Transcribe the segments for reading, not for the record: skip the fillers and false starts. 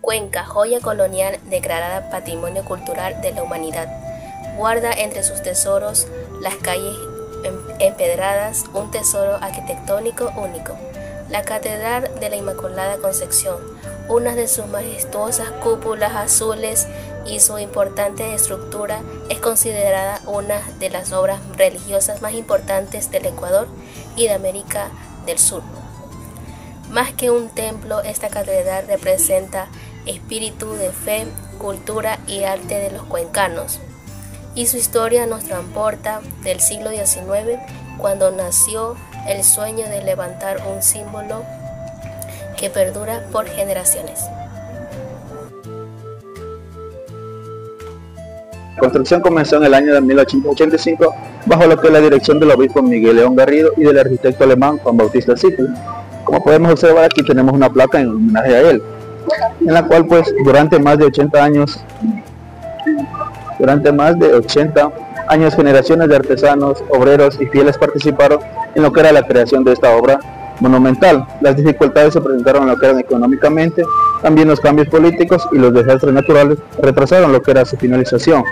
Cuenca, joya colonial declarada Patrimonio Cultural de la Humanidad, guarda entre sus tesoros las calles empedradas, un tesoro arquitectónico único. La Catedral de la Inmaculada Concepción, una de sus majestuosas cúpulas azules y su importante estructura, es considerada una de las obras religiosas más importantes del Ecuador y de América del Sur. Más que un templo, esta catedral representa espíritu de fe, cultura y arte de los cuencanos, y su historia nos transporta del siglo XIX, cuando nació el sueño de levantar un símbolo que perdura por generaciones. La construcción comenzó en el año de 1885 bajo lo que es la dirección del obispo Miguel León Garrido y del arquitecto alemán Juan Bautista Ziegler. Como podemos observar, aquí tenemos una placa en homenaje a él, en la cual pues durante más de 80 años generaciones de artesanos, obreros y fieles participaron en lo que era la creación de esta obra monumental. Las dificultades se presentaron en lo que eran económicamente, también los cambios políticos y los desastres naturales retrasaron lo que era su finalización.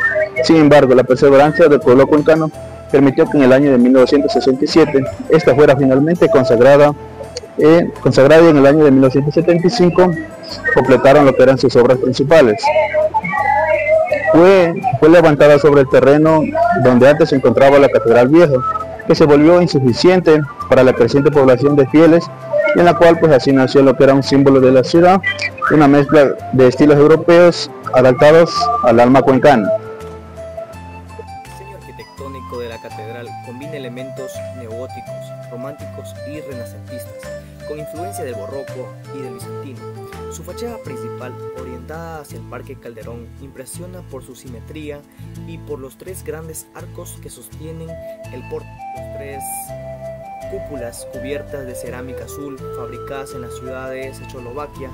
Sin embargo, la perseverancia del pueblo cuencano permitió que en el año de 1967 esta fuera finalmente consagrada y en el año de 1975 completaron lo que eran sus obras principales. Fue levantada sobre el terreno donde antes se encontraba la Catedral Vieja, que se volvió insuficiente para la creciente población de fieles, y en la cual pues así nació lo que era un símbolo de la ciudad, una mezcla de estilos europeos adaptados al alma cuencana. El diseño arquitectónico de la catedral combina elementos neogóticos, románticos y renacentistas, con influencia del barroco y del bizantino. Su fachada principal, orientada hacia el Parque Calderón, impresiona por su simetría y por los tres grandes arcos que sostienen el pórtico. Los tres cúpulas cubiertas de cerámica azul, fabricadas en la ciudad de Checoslovaquia,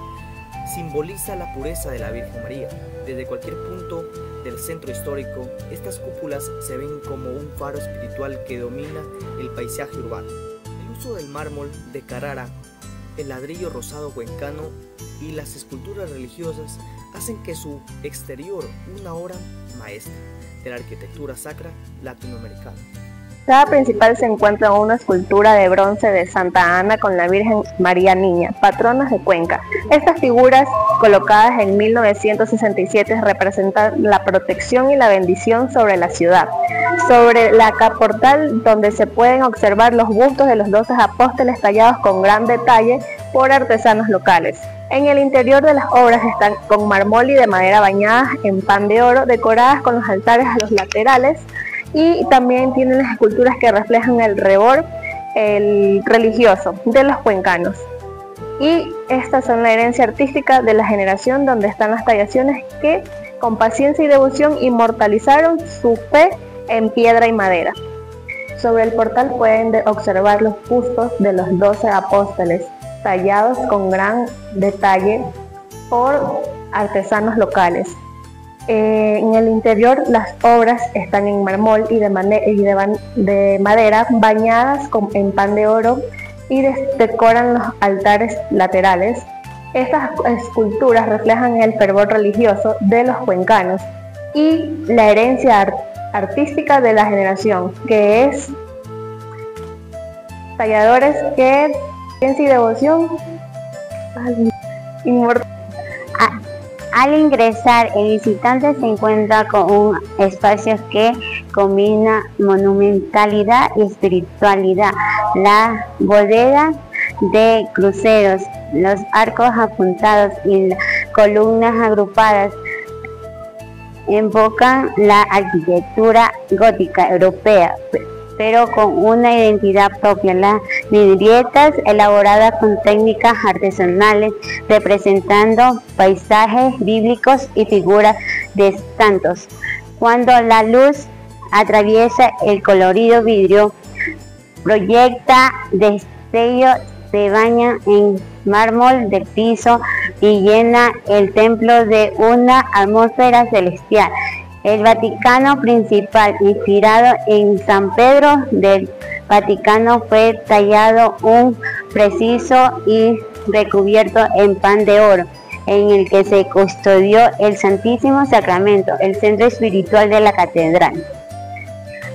simboliza la pureza de la Virgen María. Desde cualquier punto del centro histórico, estas cúpulas se ven como un faro espiritual que domina el paisaje urbano. El uso del mármol de Carrara, el ladrillo rosado cuencano y las esculturas religiosas hacen que su exterior una obra maestra de la arquitectura sacra latinoamericana. La entrada principal se encuentra una escultura de bronce de Santa Ana con la Virgen María Niña, patrona de Cuenca. Estas figuras, colocadas en 1967, representan la protección y la bendición sobre la ciudad. Sobre la caportal, donde se pueden observar los bustos de los 12 apóstoles tallados con gran detalle por artesanos locales. En el interior de las obras están con mármol y de madera bañadas en pan de oro, decoradas con los altares a los laterales, y también tienen las esculturas que reflejan el rebor religioso de los cuencanos. Y estas son la herencia artística de la generación, donde están las tallaciones que con paciencia y devoción inmortalizaron su fe en piedra y madera. Sobre el portal pueden observar los bustos de los 12 apóstoles, tallados con gran detalle por artesanos locales. En el interior las obras están en mármol y de madera bañadas en pan de oro, y decoran los altares laterales. Estas esculturas reflejan el fervor religioso de los cuencanos y la herencia artística de la generación, que es talladores que ciencia y devoción Al ingresar, el visitante se encuentra con un espacio que combina monumentalidad y espiritualidad. La bodega de cruceros, los arcos apuntados y las columnas agrupadas evocan la arquitectura gótica europea, pero con una identidad propia. Las vidrieras elaboradas con técnicas artesanales, representando paisajes bíblicos y figuras de santos. Cuando la luz atraviesa el colorido vidrio, proyecta destellos, se baña en mármol del piso y llena el templo de una atmósfera celestial. El Vaticano principal, inspirado en San Pedro del Vaticano, fue tallado un preciso y recubierto en pan de oro. en el que se custodió el Santísimo Sacramento, el centro espiritual de la catedral.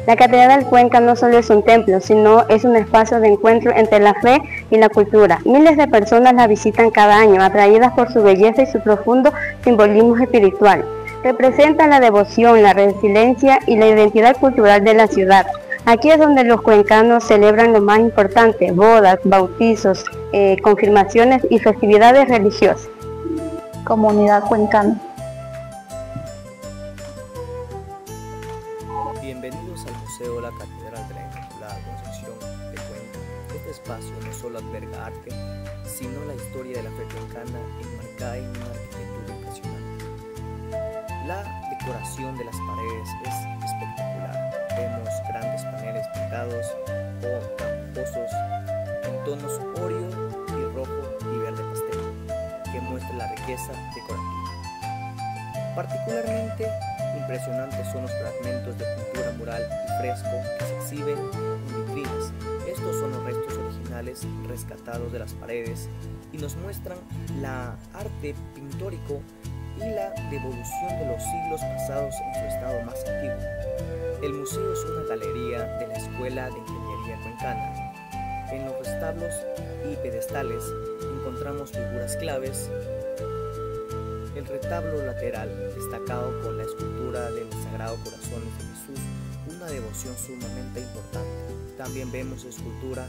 La Catedral Cuenca no solo es un templo, sino es un espacio de encuentro entre la fe y la cultura. Miles de personas la visitan cada año, atraídas por su belleza y su profundo simbolismo espiritual. Representa la devoción, la resiliencia y la identidad cultural de la ciudad. Aquí es donde los cuencanos celebran lo más importante: bodas, bautizos, confirmaciones y festividades religiosas. Comunidad cuencana. Bienvenidos al Museo La Catedral de la Inmaculada Concepción de Cuenca. Este espacio no solo alberga arte, sino la historia de la fe cuencana enmarcada en una arquitectura impresionante. La decoración de las paredes es espectacular. Vemos grandes paneles pintados o tramposos en tonos óleo y rojo y verde pastel, que muestra la riqueza decorativa. Particularmente impresionantes son los fragmentos de pintura mural y fresco que se exhiben en vitrinas. Estos son los restos originales rescatados de las paredes y nos muestran la arte pintórico y la devolución de los siglos pasados en su estado más antiguo. El museo es una galería de la Escuela de Ingeniería Cuencana. En los retablos y pedestales encontramos figuras claves. El retablo lateral, destacado con la escultura del Sagrado Corazón de Jesús, una devoción sumamente importante. También vemos escultura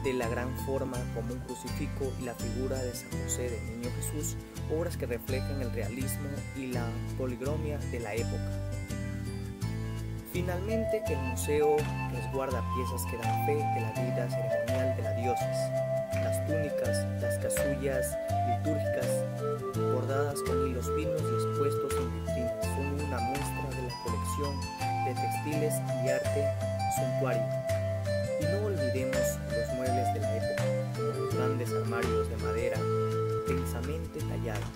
de la Gran Forma como un crucifijo y la figura de San José del Niño Jesús, obras que reflejan el realismo y la policromia de la época. Finalmente, el museo resguarda piezas que dan fe de la vida ceremonial de la diócesis. Las túnicas, las casullas litúrgicas, bordadas con hilos finos y expuestos en vitrinas, son una muestra de la colección de textiles y arte suntuario. Y no olvidemos los muebles de la época, como los grandes armarios de madera densamente tallada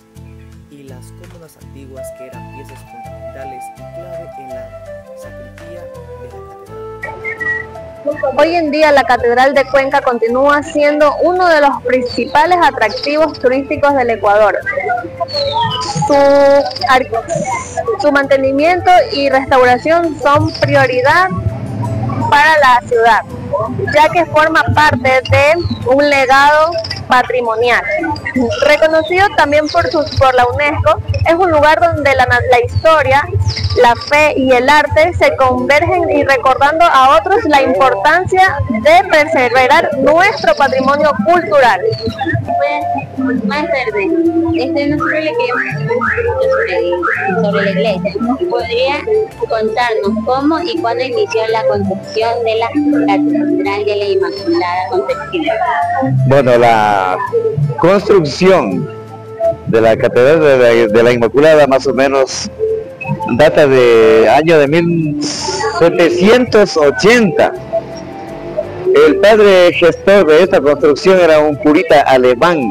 y las cómodas antiguas que eran piezas fundamentales y clave en la sacristía de la catedral. Hoy en día la Catedral de Cuenca continúa siendo uno de los principales atractivos turísticos del Ecuador. Su mantenimiento y restauración son prioridad para la ciudad, ya que forma parte de un legado patrimonial. Reconocido también por la UNESCO, es un lugar donde la historia, la fe y el arte se convergen y recordando a otros la importancia de preservar nuestro patrimonio cultural. Más tarde, no solo le queremos sobre la iglesia. ¿Podría contarnos cómo y cuándo inició la construcción de la Catedral de la Inmaculada Concepción? Bueno, la construcción de la Catedral de la Inmaculada más o menos data de año de 1780. El padre gestor de esta construcción era un curita alemán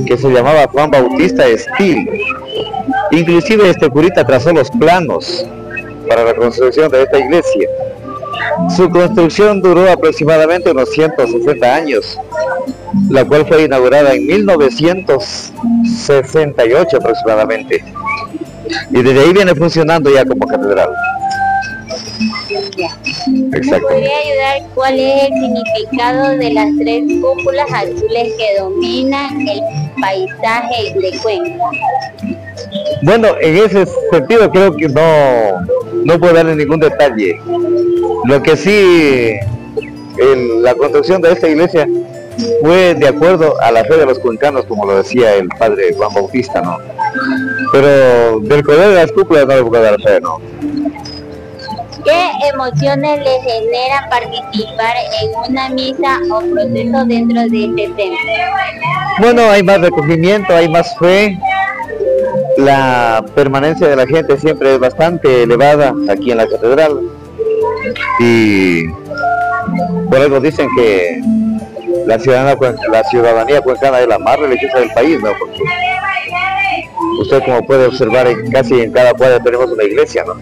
que se llamaba Juan Bautista Still. Inclusive este curita trazó los planos para la construcción de esta iglesia. Su construcción duró aproximadamente unos 160 años, la cual fue inaugurada en 1968 aproximadamente. Y desde ahí viene funcionando ya como catedral. Exacto. ¿Podría ayudar cuál es el significado de las tres cúpulas azules que dominan el paisaje de Cuenca? Bueno, en ese sentido creo que no puedo darle ningún detalle. Lo que sí, la construcción de esta iglesia fue de acuerdo a la fe de los cuencanos, como lo decía el padre Juan Bautista, ¿no? Pero del poder de las cúpulas no le puedo dar fe, ¿no? ¿Qué emociones le genera participar en una misa o proceso dentro de este templo? Bueno, hay más recogimiento, hay más fe. La permanencia de la gente siempre es bastante elevada aquí en la catedral. Y por algo dicen que la ciudadanía cuencana es la más religiosa del país, ¿no? Porque usted, como puede observar, casi en cada cuadra tenemos una iglesia, ¿no?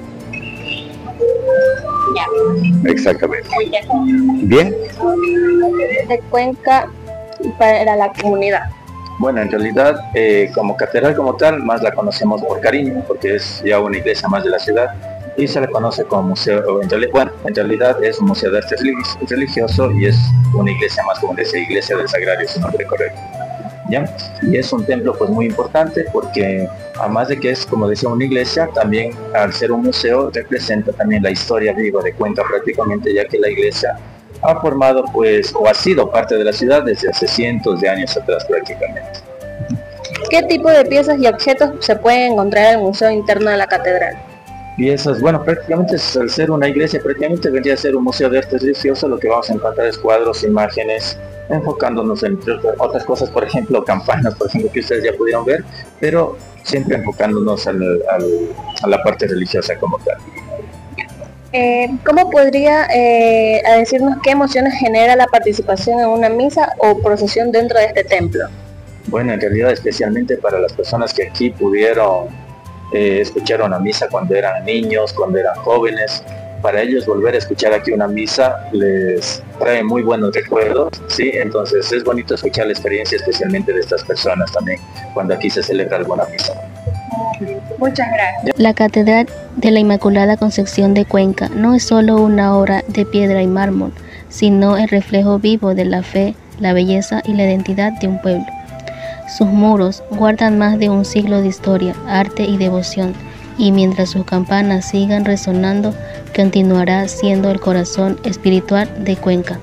Ya. Exactamente. Bien. De Cuenca para la comunidad. Bueno, en realidad, como catedral como tal, más la conocemos por cariño, porque es ya una iglesia más de la ciudad, y se le conoce como museo, en realidad es un museo de arte religioso y es una iglesia más, como decía, iglesia del Sagrario, su nombre correcto. ¿Ya? Y es un templo pues muy importante porque además de que es, como decía, una iglesia, también al ser un museo representa también la historia viva de Cuenca prácticamente, ya que la iglesia ha formado pues o ha sido parte de la ciudad desde hace cientos de años atrás prácticamente. ¿Qué tipo de piezas y objetos se pueden encontrar en el museo interno de la catedral? Piezas, bueno, prácticamente al ser una iglesia, prácticamente vendría a ser un museo de arte religioso. Lo que vamos a encontrar es cuadros, imágenes, enfocándonos en otras cosas, por ejemplo, campanas, por ejemplo, que ustedes ya pudieron ver, pero siempre enfocándonos a la parte religiosa como tal. ¿Cómo podría decirnos qué emociones genera la participación en una misa o procesión dentro de este templo? Bueno, en realidad especialmente para las personas que aquí pudieron escuchar una misa cuando eran niños, cuando eran jóvenes, para ellos volver a escuchar aquí una misa les trae muy buenos recuerdos, ¿sí? Entonces es bonito escuchar la experiencia especialmente de estas personas también cuando aquí se celebra alguna misa. Muchas gracias. La Catedral de la Inmaculada Concepción de Cuenca no es solo una obra de piedra y mármol, sino el reflejo vivo de la fe, la belleza y la identidad de un pueblo. Sus muros guardan más de un siglo de historia, arte y devoción, y mientras sus campanas sigan resonando, continuará siendo el corazón espiritual de Cuenca.